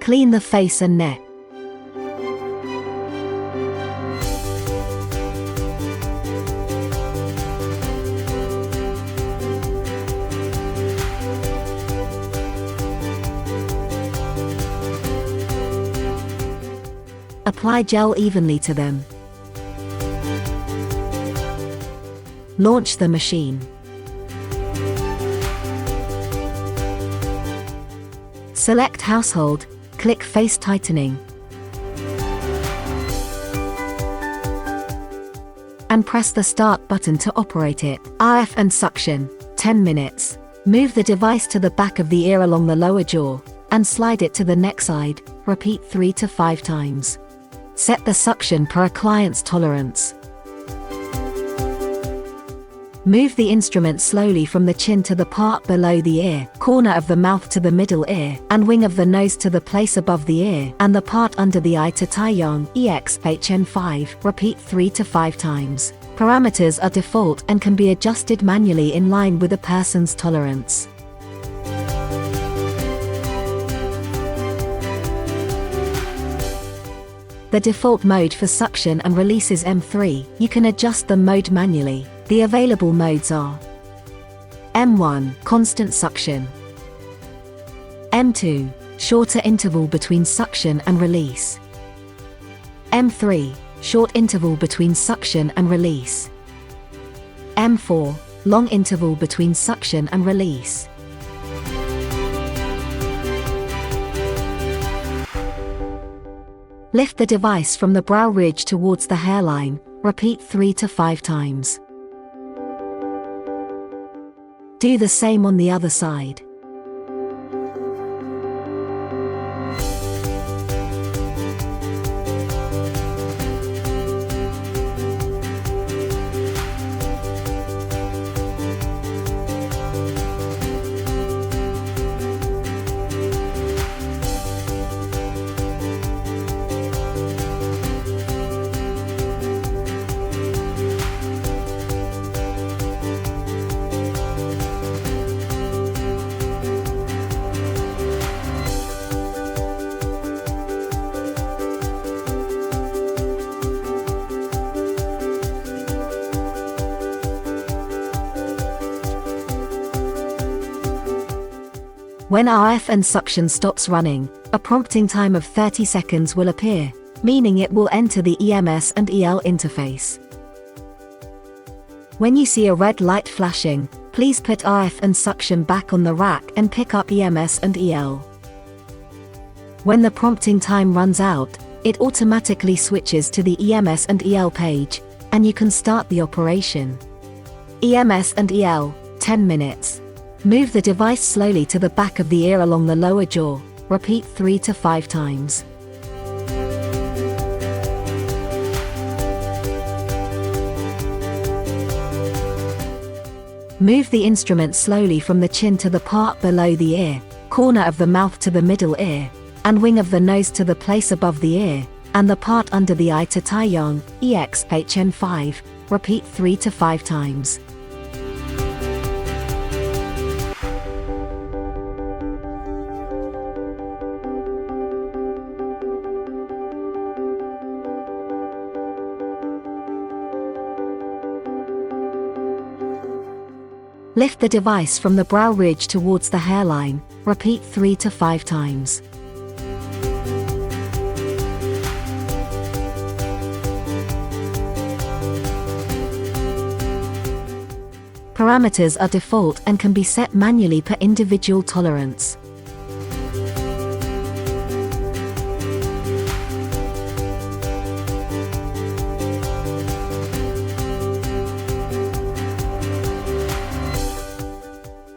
Clean the face and neck. Apply gel evenly to them. Launch the machine. Select Household, click Face Tightening, and press the Start button to operate it. RF and suction, 10 minutes. Move the device to the back of the ear along the lower jaw, and slide it to the neck side. Repeat 3 to 5 times. Set the suction per a client's tolerance. Move the instrument slowly from the chin to the part below the ear, corner of the mouth to the middle ear, and wing of the nose to the place above the ear, and the part under the eye to Taiyang EXHN5. Repeat 3 to 5 times. Parameters are default and can be adjusted manually in line with a person's tolerance. The default mode for suction and release is M3. You can adjust the mode manually. The available modes are M1, constant suction. M2, shorter interval between suction and release. M3, short interval between suction and release. M4, long interval between suction and release. Lift the device from the brow ridge towards the hairline. Repeat 3 to 5 times. Do the same on the other side. When RF and suction stops running, a prompting time of 30 seconds will appear, meaning it will enter the EMS and EL interface. When you see a red light flashing, please put RF and suction back on the rack and pick up EMS and EL. When the prompting time runs out, it automatically switches to the EMS and EL page, and you can start the operation. EMS and EL, 10 minutes. Move the device slowly to the back of the ear along the lower jaw. Repeat 3 to 5 times. Move the instrument slowly from the chin to the part below the ear, corner of the mouth to the middle ear, and wing of the nose to the place above the ear, and the part under the eye to Taiyang EXHN5. Repeat 3 to 5 times. Lift the device from the brow ridge towards the hairline. Repeat 3 to 5 times. Parameters are default and can be set manually per individual tolerance.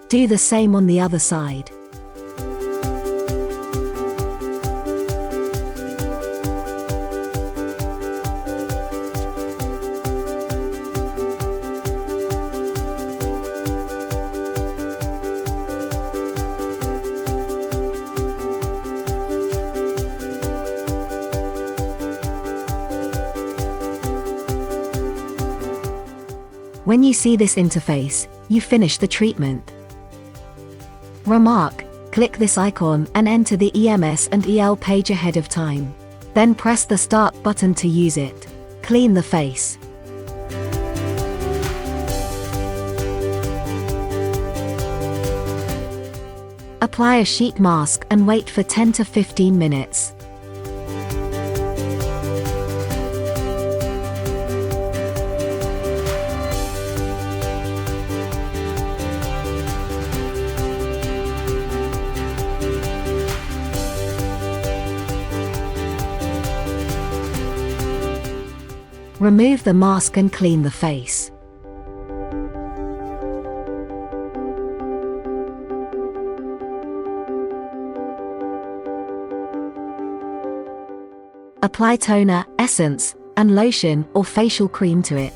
Do the same on the other side. When you see this interface, you finish the treatment. Remark: Click this icon and enter the EMS and EL page ahead of time. Then press the Start button to use it. Clean the face. Apply a sheet mask and wait for 10 to 15 minutes. Remove the mask and clean the face. Apply toner, essence, and lotion or facial cream to it.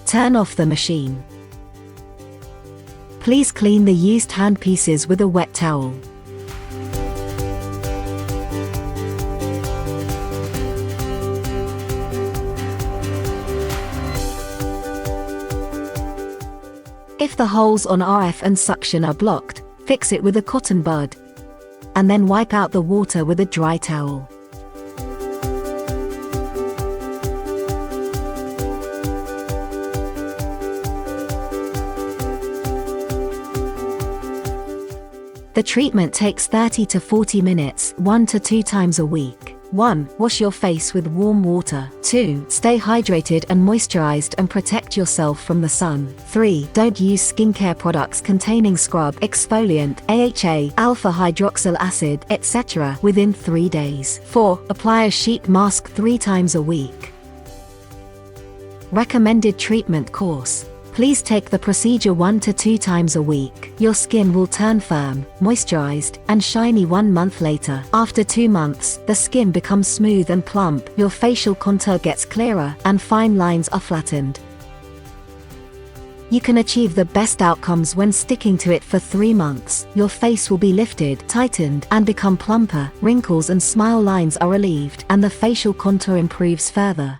Turn off the machine. Please clean the used handpieces with a wet towel. If the holes on RF and suction are blocked, fix it with a cotton bud. And then wipe out the water with a dry towel. The treatment takes 30 to 40 minutes, 1 to 2 times a week. 1. Wash your face with warm water. 2. Stay hydrated and moisturized and protect yourself from the sun. 3. Don't use skincare products containing scrub, exfoliant, AHA, alpha hydroxyl acid, etc. within 3 days. 4. Apply a sheet mask 3 times a week. Recommended treatment course. Please take the procedure 1 to 2 times a week. Your skin will turn firm, moisturized, and shiny 1 month later. After 2 months, the skin becomes smooth and plump, your facial contour gets clearer, and fine lines are flattened. You can achieve the best outcomes when sticking to it for 3 months. Your face will be lifted, tightened, and become plumper, wrinkles and smile lines are relieved, and the facial contour improves further.